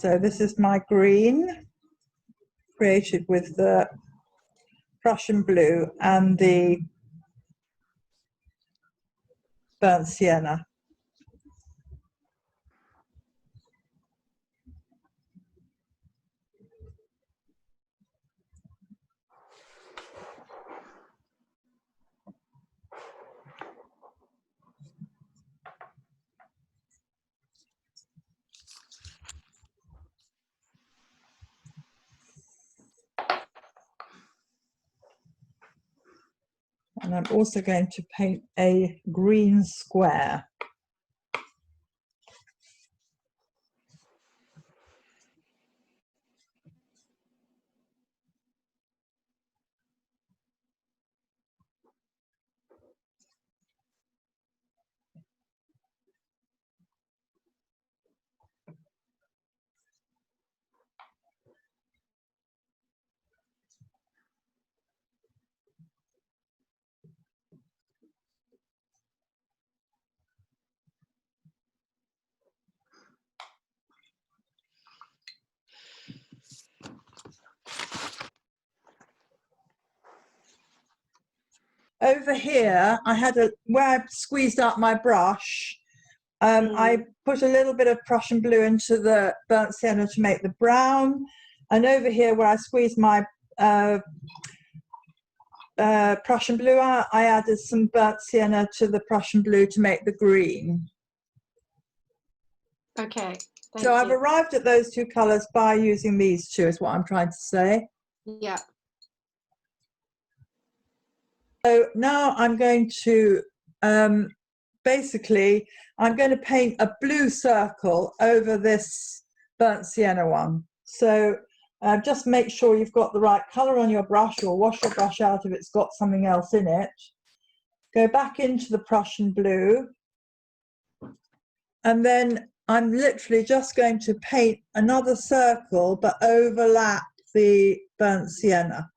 So this is my green, created with the Prussian blue and the burnt sienna. And I'm also going to paint a green square. Over here, I had where I squeezed out my brush, I put a little bit of Prussian blue into the burnt sienna to make the brown. And over here, where I squeezed my Prussian blue out, I added some burnt sienna to the Prussian blue to make the green. Okay. So I've arrived at those two colours by using these two, is what I'm trying to say. Yeah. So now I'm going to, basically, I'm going to paint a blue circle over this burnt sienna one. So just make sure you've got the right colour on your brush, or wash your brush out if it's got something else in it. Go back into the Prussian blue. And then I'm literally just going to paint another circle, but overlap the burnt sienna.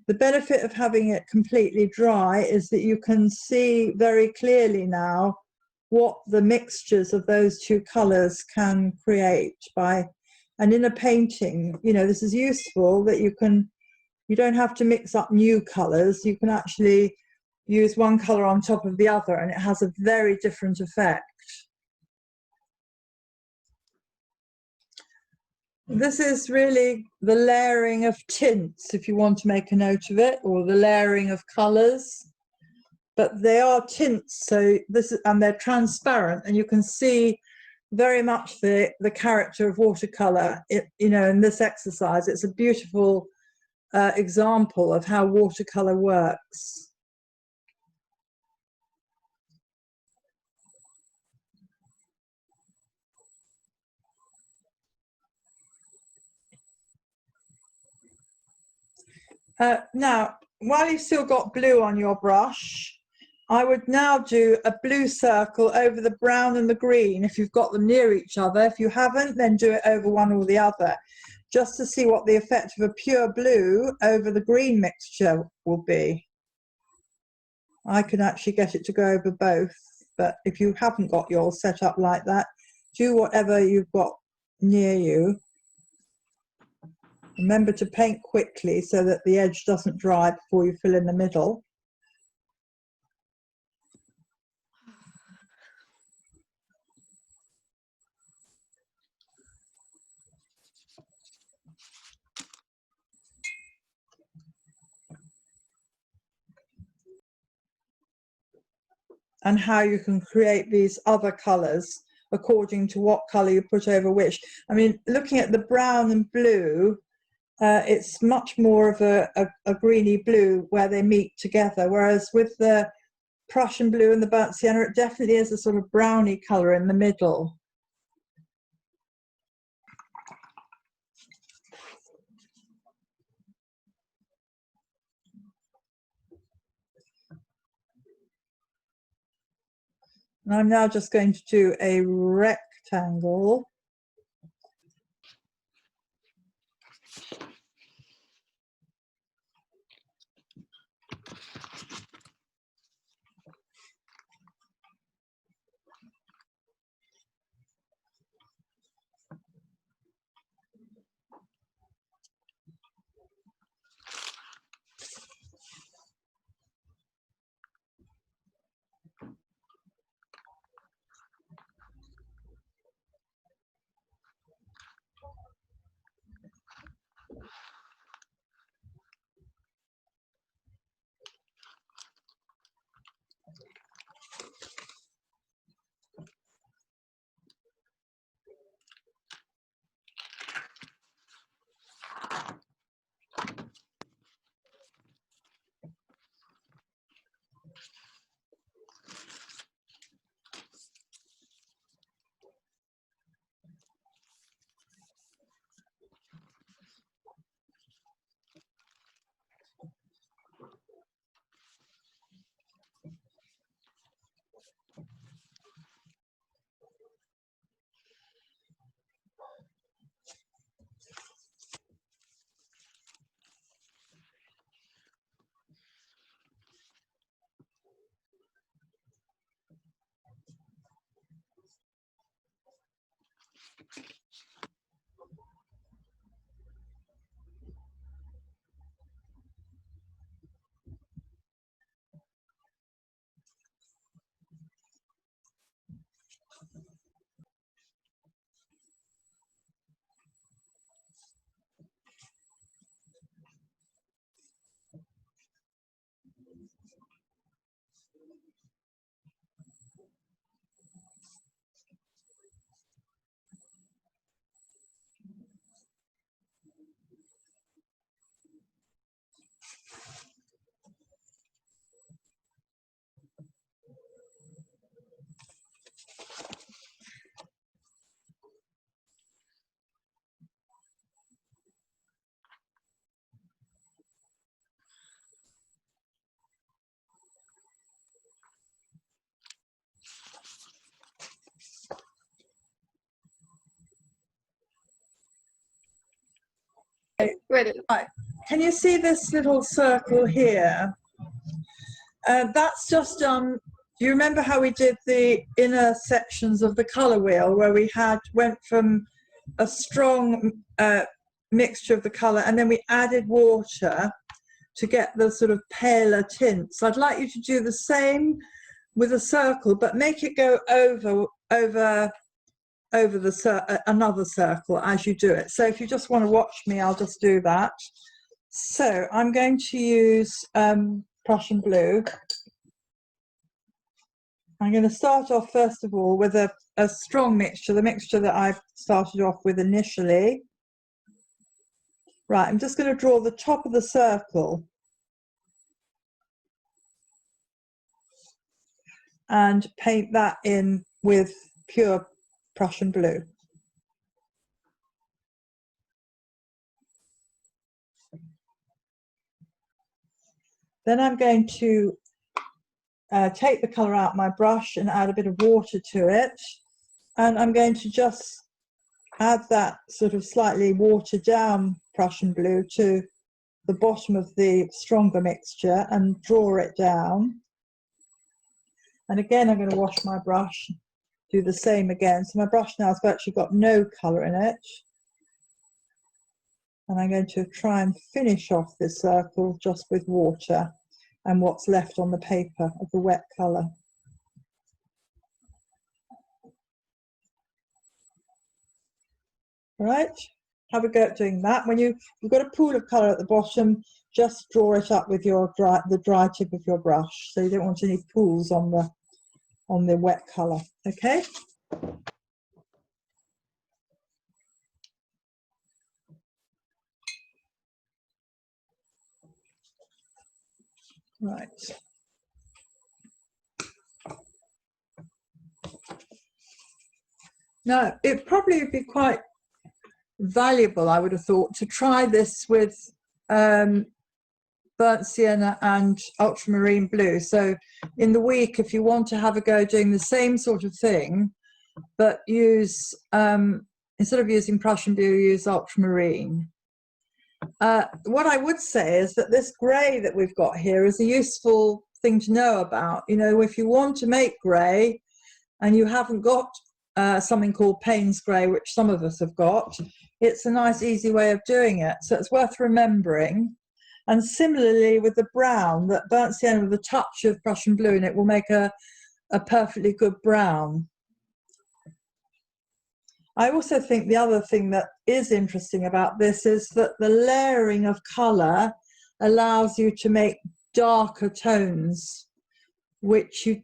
The benefit of having it completely dry is that you can see very clearly now what the mixtures of those two colours can create by, and in a painting, you know, this is useful that you don't have to mix up new colours. You can actually use one colour on top of the other and it has a very different effect. This is really the layering of tints, if you want to make a note of it, or the layering of colours. But they are tints, so this is, and they're transparent, and you can see very much the character of watercolour. You know, in this exercise, it's a beautiful example of how watercolour works. Now, while you've still got blue on your brush, I would now do a blue circle over the brown and the green if you've got them near each other. If you haven't, then do it over one or the other, just to see what the effect of a pure blue over the green mixture will be. I can actually get it to go over both, but if you haven't got yours set up like that, do whatever you've got near you. Remember to paint quickly so that the edge doesn't dry before you fill in the middle. And how you can create these other colours according to what colour you put over which. I mean, looking at the brown and blue, it's much more of a greeny blue where they meet together, whereas with the Prussian blue and the burnt sienna, it definitely is a sort of browny colour in the middle. And I'm now just going to do a rectangle. Ready. Right. Can you see this little circle here? That's just do you remember how we did the inner sections of the colour wheel, where we went from a strong mixture of the colour and then we added water to get the sort of paler tints? I'd like you to do the same with a circle, but make it go over another circle as you do it. So if you just want to watch me, I'll just do that. So I'm going to use Prussian blue. I'm going to start off first of all with a strong mixture, the mixture that I've started off with initially. Right, I'm just going to draw the top of the circle and paint that in with pure Prussian blue. Then I'm going to take the colour out of my brush and add a bit of water to it, and I'm going to just add that sort of slightly watered down Prussian blue to the bottom of the stronger mixture and draw it down. And again, I'm going to wash my brush, do the same again. So my brush now has actually got no colour in it. And I'm going to try and finish off this circle just with water and what's left on the paper of the wet colour. All right, have a go at doing that. When you've got a pool of colour at the bottom, just draw it up with the dry tip of your brush. So you don't want any pools on the wet colour. Okay. Right. Now, it probably would be quite valuable, I would have thought, to try this with burnt sienna and ultramarine blue. So in the week, if you want to have a go doing the same sort of thing, but use, instead of using Prussian blue, use ultramarine. What I would say is that this grey that we've got here is a useful thing to know about. You know, if you want to make grey and you haven't got something called Payne's grey, which some of us have got, it's a nice easy way of doing it, so it's worth remembering. And similarly with the brown, that burnt sienna with a touch of Prussian blue in it will make a perfectly good brown. I also think the other thing that is interesting about this is that the layering of colour allows you to make darker tones, which you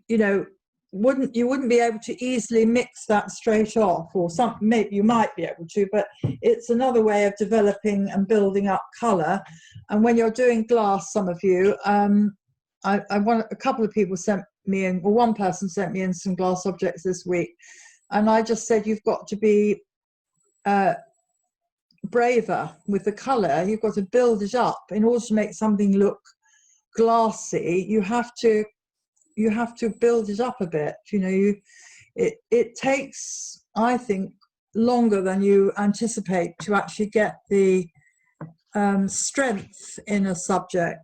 wouldn't be able to easily mix that straight off, or maybe you might be able to, but it's another way of developing and building up colour. And when you're doing glass, some of you, a couple of people sent me in, or one person sent me in some glass objects this week, and I just said, you've got to be braver with the colour. You've got to build it up. In order to make something look glassy, you have to build it up a bit. You know, it takes, I think, longer than you anticipate to actually get the strength in a subject.